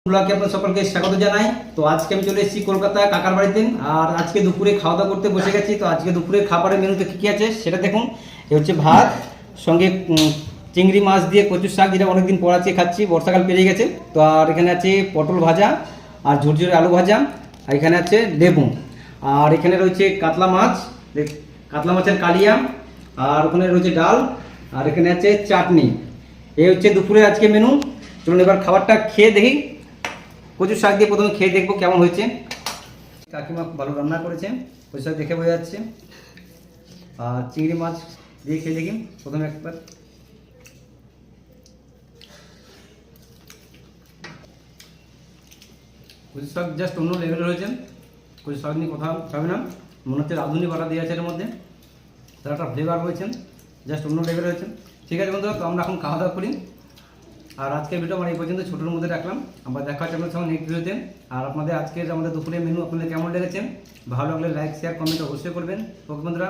ব্লগে আপনাদের সকলকে স্বাগত জানাই। তো আজকে আমি চলে এসেছি কলকাতা কাকার বাড়িতে, আর আজকে দুপুরে খাওয়া দাওয়া করতে বসে গেছি। তো আজকে দুপুরের খাবারের মেনুতে কী কী আছে সেটা দেখুন। এ হচ্ছে ভাত, সঙ্গে চিংড়ি মাছ দিয়ে কচুর শাক, যেটা অনেকদিন পর আজকে খাচ্ছি, বর্ষাকাল পেরিয়ে গেছে। তো আর এখানে আছে পটল ভাজা আর ঝুরঝুরে আলু ভাজা, আর এখানে আছে লেবু, আর এখানে রয়েছে কাতলা মাছ, কাতলা মাছের কালিয়া, আর ওখানে রয়েছে ডাল, আর এখানে আছে চাটনি। এই হচ্ছে দুপুরের আজকে মেনু। চলুন এবার খাবারটা খেয়ে দেখি। কচুর শাক দিয়ে প্রথমে খেয়ে দেখবো কেমন হয়েছে। কাকিমা ভালো রান্না করেছে, কচুর শাক দেখে বোঝা যাচ্ছে। আর চিংড়ি মাছ দিয়ে খেয়ে দেখি প্রথমে একবার। কচুর শাক জাস্ট অন্য লেভেলের হয়েছে। কচুর শাক নিয়ে কথা হবে না, মনে হচ্ছে রাঁধুনি বাটা দিয়ে আছে এর মধ্যে, তার একটা ফ্লেভার রয়েছে, জাস্ট অন্য লেভেল রয়েছে। ঠিক আছে বন্ধুরা, তো আমরা এখন খাওয়া দাওয়া করি। আর আজকের ভিডিও আমরা এই পর্যন্ত ছোটোর মধ্যে রাখলাম। আবার দেখা হচ্ছে আপনাদের সঙ্গে নেক্সট ভিডিওতে। আর আপনাদের আজকের আমাদের দুপুরের মেনু আপনাদের কেমন লেগেছে, ভালো লাগলে লাইক শেয়ার কমেন্ট অবশ্যই করবেন। ওকে বন্ধুরা।